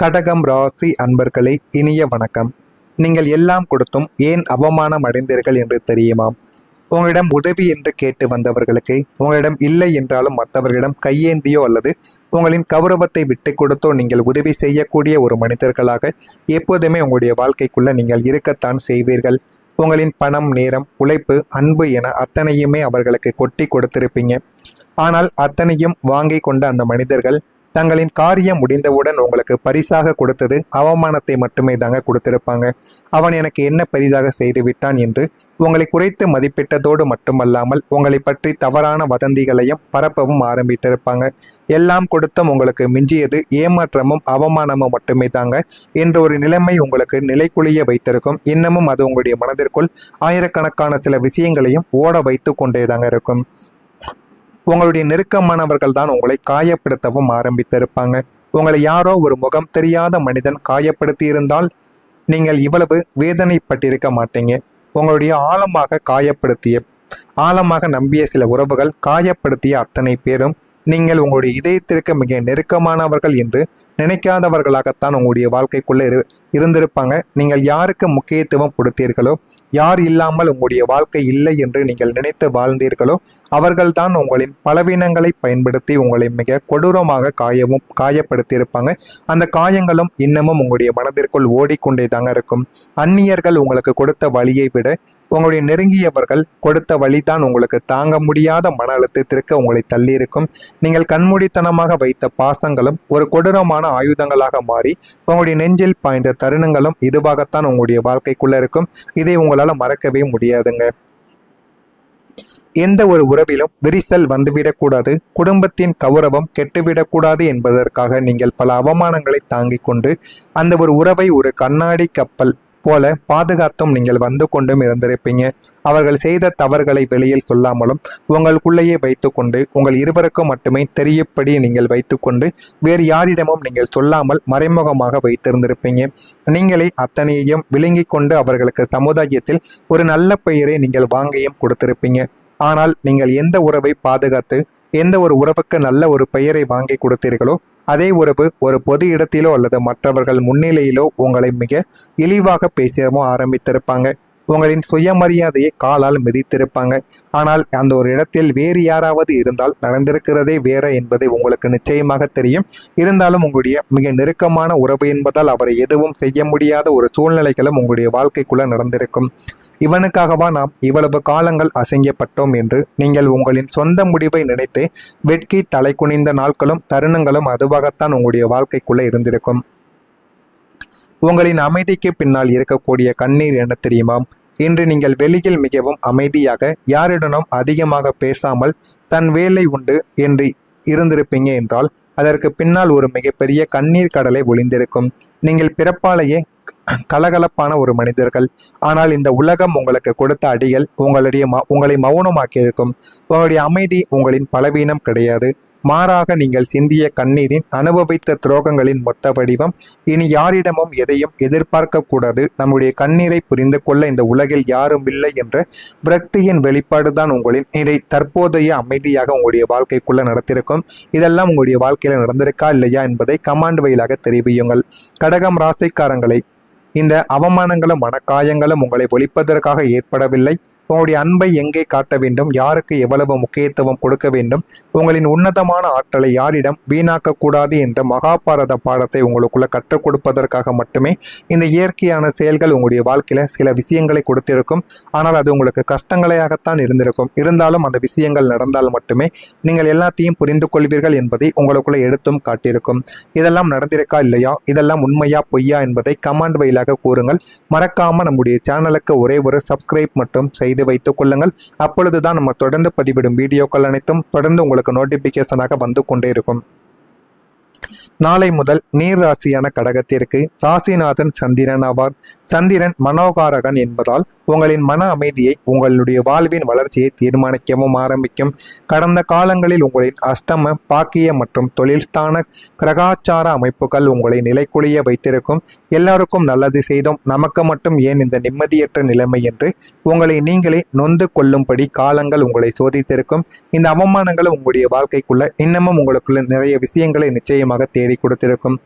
கடகம் ராசி அன்பர்களே, இனிய வணக்கம். நீங்கள் எல்லாம் கொடுத்தும் ஏன் அவமானம் அடைந்தீர்கள் என்று தெரியுமா? உங்களிடம் உதவி என்று கேட்டு வந்தவர்களுக்கு உங்களிடம் இல்லை என்றாலும் மற்றவர்களிடம் கையேந்தியோ அல்லது உங்களின் கௌரவத்தை விட்டு கொடுத்தோ நீங்கள் உதவி செய்யக்கூடிய ஒரு மனிதர்களாக எப்போதுமே உங்களுடைய வாழ்க்கைக்குள்ள நீங்கள் இருக்கத்தான் செய்வீர்கள். உங்களின் பணம், நேரம், உழைப்பு, அன்பு என அத்தனையுமே அவர்களுக்கு கொட்டி கொடுத்திருப்பீங்க. ஆனால் அத்தனையும் வாங்கி கொண்ட அந்த மனிதர்கள் தங்களின் காரியம் முடிந்தவுடன் உங்களுக்கு பரிசாக கொடுத்தது அவமானத்தை மட்டுமே தாங்க கொடுத்திருப்பாங்க. அவன் எனக்கு என்ன பெரிதாக செய்து விட்டான் என்று உங்களை குறைத்து மதிப்பிட்டதோடு மட்டுமல்லாமல் உங்களை பற்றி தவறான வதந்திகளையும் பரப்பவும் ஆரம்பித்திருப்பாங்க. எல்லாம் கொடுத்தும் உங்களுக்கு மிஞ்சியது ஏமாற்றமும் அவமானமும் மட்டுமே தாங்க என்ற ஒரு நிலைமை உங்களுக்கு நிலைக்குழிய வைத்திருக்கும். இன்னமும் அது உங்களுடைய மனதிற்குள் ஆயிரக்கணக்கான சில விஷயங்களையும் ஓட வைத்து கொண்டே தாங்க இருக்கும். உங்களுடைய நெருக்கமானவர்கள் தான் உங்களை காயப்படுத்தவும் ஆரம்பித்திருப்பாங்க. உங்களை யாரோ ஒரு முகம் தெரியாத மனிதன் காயப்படுத்தி இருந்தால் நீங்கள் இவ்வளவு வேதனைப்பட்டிருக்க மாட்டீங்க. உங்களுடைய ஆழமாக நம்பிய சில உறவுகள் காயப்படுத்திய அத்தனை பேரும் நீங்கள் உங்களுடைய இதயத்திற்கு மிக நெருக்கமானவர்கள் என்று நினைக்காதவர்களாகத்தான் உங்களுடைய வாழ்க்கைக்குள்ளே இருந்திருப்பாங்க. நீங்கள் யாருக்கு முக்கியத்துவம் கொடுத்தீர்களோ, யார் இல்லாமல் உங்களுடைய வாழ்க்கை இல்லை என்று நீங்கள் நினைத்து வாழ்ந்தீர்களோ, அவர்கள்தான் உங்களின் பலவீனங்களை பயன்படுத்தி உங்களை மிக கொடூரமாக காயப்படுத்தியிருப்பாங்க. அந்த காயங்களும் இன்னமும் உங்களுடைய மனதிற்குள் ஓடிக்கொண்டே தாங்க இருக்கும். அந்நியர்கள் உங்களுக்கு கொடுத்த வழியை விட உங்களுடைய நெருங்கியவர்கள் கொடுத்த வழிதான் உங்களுக்கு தாங்க முடியாத மன அழுத்தத்திற்கு உங்களை தள்ளியிருக்கும். நீங்கள் கண்மூடித்தனமாக வைத்த பாசங்களும் ஒரு கொடூரமான ஆயுதங்களாக மாறி உங்களுடைய நெஞ்சில் பாய்ந்த தருணங்களும் இதுவாகத்தான் உங்களுடைய வாழ்க்கைக்குள்ள இருக்கும். இதை உங்களால் மறக்கவே முடியாதுங்க. எந்த ஒரு உறவிலும் விரிசல் வந்துவிடக்கூடாது, குடும்பத்தின் கௌரவம் கெட்டுவிடக்கூடாது என்பதற்காக நீங்கள் பல அவமானங்களை தாங்கிக் கொண்டு அந்த ஒரு உறவை ஒரு கண்ணாடி கப்பல் போல பாதுகாத்தும் நீங்கள் வந்து கொண்டும் இருந்திருப்பீங்க. அவர்கள் செய்த தவறுகளை வெளியில் சொல்லாமலும் உங்களுக்குள்ளேயே வைத்துக்கொண்டு உங்கள் இருவருக்கும் மட்டுமே தெரியப்படி நீங்கள் வைத்துக்கொண்டு வேறு யாரிடமும் நீங்கள் சொல்லாமல் மறைமுகமாக வைத்திருந்திருப்பீங்க. நீங்களே அத்தனையையும் விழுங்கி கொண்டு அவர்களுக்கு சமுதாயத்தில் ஒரு நல்ல பெயரை நீங்கள் வாங்கியும் கொடுத்திருப்பீங்க. ஆனால் நீங்கள் எந்த உறவை பாதுகாத்து எந்த ஒரு உறவுக்கு நல்ல ஒரு பெயரை வாங்கி கொடுத்தீர்களோ அதே உறவு ஒரு பொது இடத்திலோ அல்லது மற்றவர்கள் முன்னிலையிலோ உங்களை மிக இழிவாக பேசவும் ஆரம்பித்திருப்பாங்க. உங்களின் சுயமரியாதையை காலால் மிதித்திருப்பாங்க. ஆனால் அந்த ஒரு இடத்தில் வேறு யாராவது இருந்தால் நடந்திருக்கிறதே வேற என்பதை உங்களுக்கு நிச்சயமாக தெரியும். இருந்தாலும் உங்களுடைய மிக நெருக்கமான உறவு என்பதால் அவரை எதுவும் செய்ய முடியாத ஒரு சூழ்நிலைகளும் உங்களுடைய வாழ்க்கைக்குள்ள நடந்திருக்கும். இவனுக்காகவா நாம் இவ்வளவு காலங்கள் அசையப்பட்டோம் என்று நீங்கள் உங்களின் சொந்த முடிவை நினைத்து வெட்கி தலை குனிந்த நாட்களும் தருணங்களும் அதுவாகத்தான் உங்களுடைய வாழ்க்கைக்குள்ள இருந்திருக்கும். உங்களின் அமைதிக்கு பின்னால் இருக்கக்கூடிய கண்ணீர் என்ன தெரியுமா? இன்று நீங்கள் வெளியில் மிகவும் அமைதியாக யாரிடனும் அதிகமாக பேசாமல் தன் வேலை உண்டு என்று இருந்திருப்பீங்க என்றால் அதற்கு பின்னால் ஒரு மிகப்பெரிய கண்ணீர் கடலை ஒளிந்திருக்கும். நீங்கள் பிறப்பாலேயே கலகலப்பான ஒரு மனிதர்கள். ஆனால் இந்த உலகம் உங்களுக்கு கொடுத்த அடிகள் உங்களை மௌனமாக்கியிருக்கும். உங்களுடைய அமைதி உங்களின் பலவீனம் கிடையாது. மாறாக நீங்கள் சிந்திய கண்ணீரின் அனுபவித்த துரோகங்களின் மொத்த வடிவம். இனி யாரிடமும் எதையும் எதிர்பார்க்க கூடாது. நம்முடைய கண்ணீரை புரிந்து கொள்ள இந்த உலகில் யாரும் இல்லை என்ற விரக்தியின் வெளிப்பாடுதான் உங்களின் இதை தற்போதைய அமைதியாக உங்களுடைய வாழ்க்கைக்குள்ள நடத்திருக்கும். இதெல்லாம் உங்களுடைய வாழ்க்கையில நடந்திருக்கா இல்லையா என்பதை கமாண்ட் வழியாக தெரிவியுங்கள். கடகம் ராசிக்காரங்களை, இந்த அவமானங்களும் மனக்காயங்களும் உங்களை ஒழிப்பதற்காக ஏற்படவில்லை. உங்களுடைய அன்பை எங்கே காட்ட வேண்டும், யாருக்கு எவ்வளவு முக்கியத்துவம் கொடுக்க வேண்டும், உங்களின் உன்னதமான ஆற்றலை யாரிடம் வீணாக்கக்கூடாது என்ற மகாபாரத பாடத்தை உங்களுக்குள்ள கற்றுக் கொடுப்பதற்காக மட்டுமே இந்த இயற்கையான செயல்கள் உங்களுடைய வாழ்க்கையில சில விஷயங்களை கொடுத்திருக்கும். ஆனால் அது உங்களுக்கு கஷ்டங்களையாகத்தான் இருந்திருக்கும். இருந்தாலும் அந்த விஷயங்கள் நடந்தால் மட்டுமே நீங்கள் எல்லாத்தையும் புரிந்து கொள்வீர்கள் என்பதை உங்களுக்குள்ள எடுத்தும் காட்டியிருக்கும். இதெல்லாம் நடந்திருக்கா இல்லையா, இதெல்லாம் உண்மையா பொய்யா என்பதை கமாண்ட் வழியாக கூறுங்கள். மறக்காம நம்முடைய சேனலுக்கு ஒரே ஒரு சப்ஸ்கிரைப் மட்டும் செய்து வைத்துக் கொள்ளுங்கள். அப்பொழுதுதான் நம்ம தொடர்ந்து பதிவிடும் வீடியோக்கள் அனைத்தும் தொடர்ந்து உங்களுக்கு நோட்டிபிகேஷனாக வந்து கொண்டே இருக்கும். நாளை முதல் நீர் ராசியான கடகத்திற்கு ராசிநாதன் சந்திரன் ஆவார். சந்திரன் மனோகாரகன் என்பதால் உங்களின் மன அமைதியை உங்களுடைய வாழ்வின் வளர்ச்சியை தீர்மானிக்கவும் ஆரம்பிக்கும். கடந்த காலங்களில் உங்களின் அஷ்டம, பாக்கிய மற்றும் தொழில்ஸ்தான கிரகாச்சார அமைப்புகள் உங்களை நிலைக்குழிய வைத்திருக்கும். எல்லாருக்கும் நல்லது செய்தோம், நமக்கு மட்டும் ஏன் இந்த நிம்மதியற்ற நிலைமை என்று உங்களை நீங்களே நொந்து கொள்ளும்படி காலங்கள் உங்களை சோதித்திருக்கும். இந்த அவமானங்களும் உங்களுடைய வாழ்க்கைக்குள்ள இன்னமும் உங்களுக்குள்ள நிறைய விஷயங்களை நிச்சயமாக தேடி கொடுத்திருக்கும்.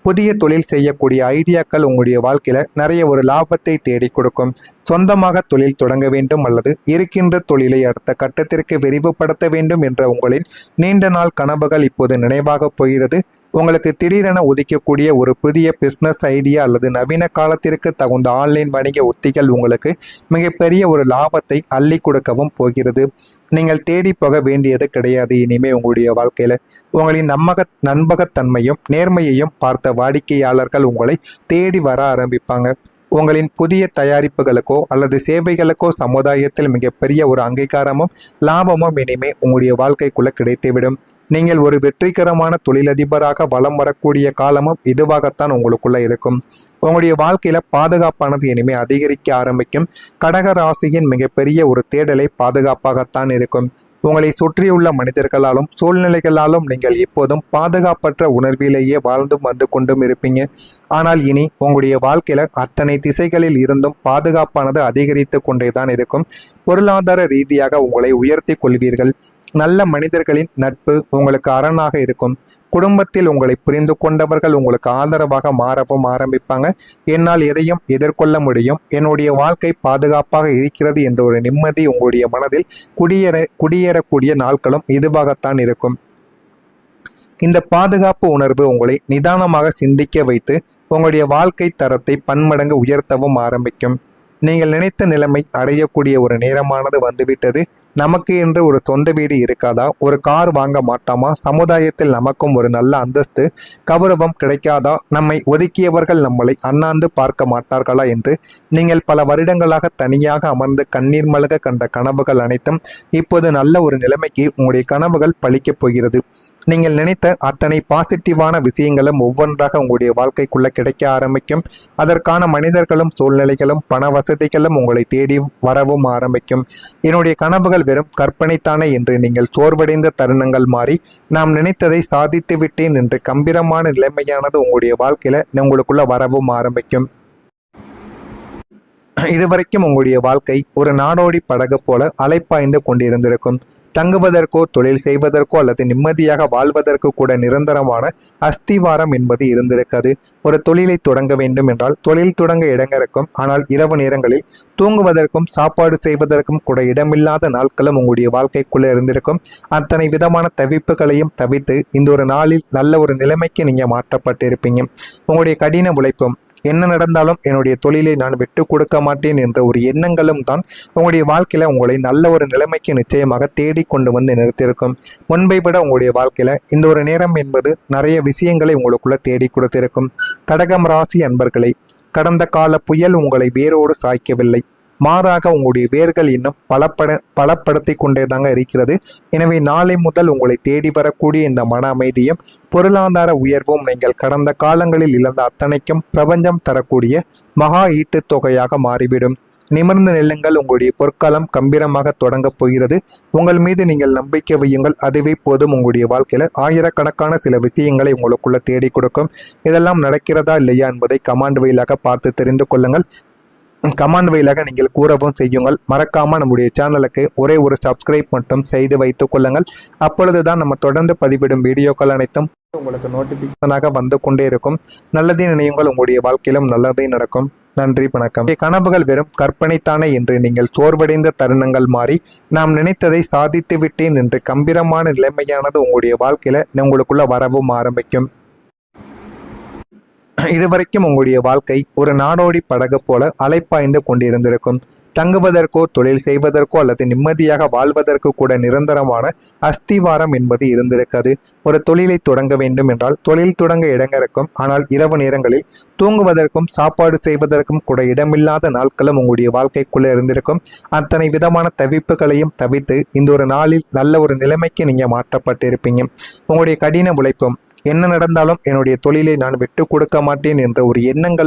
புதிய தொழில் செய்யக்கூடிய ஐடியாக்கள் உங்களுடைய வாழ்க்கையில நிறைய ஒரு லாபத்தை தேடி கொடுக்கும். சொந்தமாக தொழில் தொடங்க வேண்டும் அல்லது இருக்கின்ற தொழிலை அடுத்த கட்டத்திற்கு விரிவுபடுத்த வேண்டும் என்ற உங்களின் நீண்ட நாள் கனவுகள் இப்போது நினைவாக போகிறது. உங்களுக்கு திடீரென உதிக்கக்கூடிய ஒரு புதிய பிஸ்னஸ் ஐடியா அல்லது நவீன காலத்திற்கு தகுந்த ஆன்லைன் வணிக உத்திகள் உங்களுக்கு மிகப்பெரிய ஒரு லாபத்தை அள்ளி கொடுக்கவும் போகிறது. நீங்கள் தேடி போக வேண்டியது கிடையாது. இனிமே உங்களுடைய வாழ்க்கையில உங்களின் நம்பகத்தன்மையும் நேர்மையையும் பார்த்த வாடிக்கையாளர்கள் உங்களை தேடி வர ஆரம்பிப்பாங்க. உங்களின் புதிய தயாரிப்புகளுக்கோ அல்லது சேவைகளுக்கோ சமுதாயத்தில் மிகப்பெரிய ஒரு அங்கீகாரமும் லாபமும் இனிமே உங்களுடைய வாழ்க்கைக்குள்ள கிடைத்துவிடும். நீங்கள் ஒரு வெற்றிகரமான தொழிலதிபராக வலம் வரக்கூடிய காலமும் இதுவாகத்தான் உங்களுக்குள்ள இருக்கும். உங்களுடைய வாழ்க்கையில பாதுகாப்பானது இனிமே அதிகரிக்க ஆரம்பிக்கும். கடக ராசியின் மிகப்பெரிய ஒரு தேடலை பாதுகாப்பாகத்தான் இருக்கும். உங்களை சுற்றியுள்ள மனிதர்களாலும் சூழ்நிலைகளாலும் நீங்கள் எப்போதும் பாதுகாப்பற்ற உணர்விலேயே வாழ்ந்து வந்து கொண்டும் இருப்பீங்க. ஆனால் இனி உங்களுடைய வாழ்க்கையில அத்தனை திசைகளில் இருந்தும் பாதுகாப்பானது அதிகரித்து கொண்டேதான் இருக்கும். பொருளாதார ரீதியாக உங்களை உயர்த்தி கொள்வீர்கள். நல்ல மனிதர்களின் நட்பு உங்களுக்கு அரணாக இருக்கும். குடும்பத்தில் உங்களை புரிந்து கொண்டவர்கள் உங்களுக்கு ஆதரவாக மாறவும் ஆரம்பிப்பாங்க. என்னால் எதையும் எதிர்கொள்ள முடியும், என்னுடைய வாழ்க்கை பாதுகாப்பாக இருக்கிறது என்ற ஒரு நிம்மதி உங்களுடைய மனதில் குடியேறக்கூடிய நாட்களும் இதுவாகத்தான் இருக்கும். இந்த பாதுகாப்பு உணர்வு உங்களை நிதானமாக சிந்திக்க வைத்து உங்களுடைய வாழ்க்கை தரத்தை பன்மடங்கு உயர்த்தவும் ஆரம்பிக்கும். நீங்கள் நினைத்த நிலைமை அடையக்கூடிய ஒரு நேரமானது வந்துவிட்டது. நமக்கு என்று ஒரு சொந்த வீடு இருக்காதா? ஒரு கார் வாங்க மாட்டாமா? சமுதாயத்தில் நமக்கும் ஒரு நல்ல அந்தஸ்து கௌரவம் கிடைக்காதா? நம்மை ஒதுக்கியவர்கள் நம்மளை அண்ணாந்து பார்க்க மாட்டார்களா என்று நீங்கள் பல வருடங்களாக தனியாக அமர்ந்து கண்ணீர் மல்க கண்ட கனவுகள் அனைத்தும் இப்போது நல்ல ஒரு நிலைமைக்கு உங்களுடைய கனவுகள் பலிக்கப் போகிறது. நீங்கள் நினைத்த அத்தனை பாசிட்டிவான விஷயங்களும் ஒவ்வொன்றாக உங்களுடைய வாழ்க்கைக்குள்ள கிடைக்க ஆரம்பிக்கும். அதற்கான மனிதர்களும் சூழ்நிலைகளும் பண வசதிகளும் உங்களை தேடி வரவும் ஆரம்பிக்கும். என்னுடைய கனவுகள் வெறும் கற்பனைத்தானே என்று நீங்கள் சோர்வடைந்த தருணங்கள் மாறி நாம் நினைத்ததை சாதித்து விட்டேன் என்று கம்பீரமான நிலைமையானது உங்களுடைய வாழ்க்கையில உங்களுக்குள்ள வரவும் ஆரம்பிக்கும். இதுவரைக்கும் உங்களுடைய வாழ்க்கை ஒரு நாடோடி படகு போல அலைப்பாய்ந்து கொண்டிருந்திருக்கும். தங்குவதற்கோ தொழில் செய்வதற்கோ அல்லது நிம்மதியாக வாழ்வதற்கு கூட நிரந்தரமான அஸ்திவாரம் என்பது இருந்திருக்காது. ஒரு தொழிலை தொடங்க வேண்டும் என்றால் தொழில் தொடங்க இடங்க இருக்கும். ஆனால் இரவு நேரங்களில் தூங்குவதற்கும் சாப்பாடு செய்வதற்கும் கூட இடமில்லாத நாட்களும் உங்களுடைய வாழ்க்கைக்குள்ளே இருந்திருக்கும். அத்தனை விதமான தவிப்புகளையும் தவித்து இந்த ஒரு நாளில் நல்ல ஒரு நிலைமைக்கு நீங்கள் மாற்றப்பட்டிருப்பீங்க. உங்களுடைய கடின உழைப்பும் என்ன நடந்தாலும் என்னுடைய தொழிலை நான் விட்டு கொடுக்க மாட்டேன் என்ற ஒரு எண்ணங்களும் தான் உங்களுடைய வாழ்க்கையில உங்களை நல்ல ஒரு நிலைமைக்கு நிச்சயமாக தேடி கொண்டு வந்து நிறுத்தியிருக்கும். முன்பை விட உங்களுடைய வாழ்க்கையில இந்த ஒரு நேரம் என்பது நிறைய விஷயங்களை உங்களுக்குள்ள தேடி கொடுத்திருக்கும். கடகம் ராசி அன்பர்களை, கடந்த கால புயல் உங்களை வேரோடு சாய்க்கவில்லை. மாறாக உங்களுடைய வேர்கள் இன்னும் பலப்படுத்தி கொண்டேதாங்க இருக்கிறது. எனவே நாளை முதல் உங்களை தேடி வரக்கூடிய இந்த மன அமைதியும் பொருளாதார உயர்வும் நீங்கள் கடந்த காலங்களில் இழந்த அத்தனைக்கும் பிரபஞ்சம் தரக்கூடிய மகா ஈட்டுத் தொகையாக மாறிவிடும். நிமிர்ந்து நெல்லுங்கள். உங்களுடைய பொற்காலம் கம்பீரமாக தொடங்கப் போகிறது. உங்கள் மீது நீங்கள் நம்பிக்கை வையுங்கள். அதுவே போதும். உங்களுடைய வாழ்க்கையில ஆயிரக்கணக்கான சில விஷயங்களை உங்களுக்குள்ள தேடி கொடுக்கும். இதெல்லாம் நடக்கிறதா இல்லையா என்பதை கமாண்ட் வழியாக பார்த்து தெரிந்து கொள்ளுங்கள். கமாண்ட் வழியாக நீங்கள் கூறவும் செய்யுங்கள். மறக்காமல் நம்முடைய சேனலுக்கு ஒரே ஒரு சப்ஸ்கிரைப் மட்டும் செய்து வைத்துக் கொள்ளுங்கள். அப்பொழுதுதான் நம்ம தொடர்ந்து பதிவிடும் வீடியோக்கள் அனைத்தும் உங்களுக்கு நோட்டிபிகேஷனாக வந்து கொண்டே இருக்கும். நல்லதே நினையுங்கள். உங்களுடைய வாழ்க்கையிலும் நல்லதே நடக்கும். நன்றி, வணக்கம். கனவுகள் வெறும் கற்பனைத்தானே என்று நீங்கள் சோர்வடைந்த தருணங்கள் மாறி நாம் நினைத்ததை சாதித்து விட்டேன் என்று கம்பீரமான நிலைமையானது உங்களுடைய வாழ்க்கையில உங்களுக்குள்ள வரவும் ஆரம்பிக்கும். இதுவரைக்கும் உங்களுடைய வாழ்க்கை ஒரு நாடோடி படகு போல அலைப்பாய்ந்து கொண்டிருந்திருக்கும். தங்குவதற்கோ தொழில் செய்வதற்கோ அல்லது நிம்மதியாக வாழ்வதற்கு கூட நிரந்தரமான அஸ்திவாரம் என்பது இருந்திருக்காது. ஒரு தொழிலை தொடங்க வேண்டும் என்றால் தொழில் தொடங்க இடங்க இருக்கும். ஆனால் இரவு நேரங்களில் தூங்குவதற்கும் சாப்பாடு செய்வதற்கும் கூட இடமில்லாத நாட்களும் உங்களுடைய வாழ்க்கைக்குள்ளே இருந்திருக்கும். அத்தனை விதமான தவிப்புகளையும் தவித்து இந்த ஒரு நாளில் நல்ல ஒரு நிலைமைக்கு நீங்கள் மாற்றப்பட்டிருப்பீங்க. உங்களுடைய கடின உழைப்பும் என்ன நடந்தாலும் என்னுடைய தொழிலை நான் விட்டு கொடுக்க மாட்டேன் என்ற ஒரு எண்ணங்களும்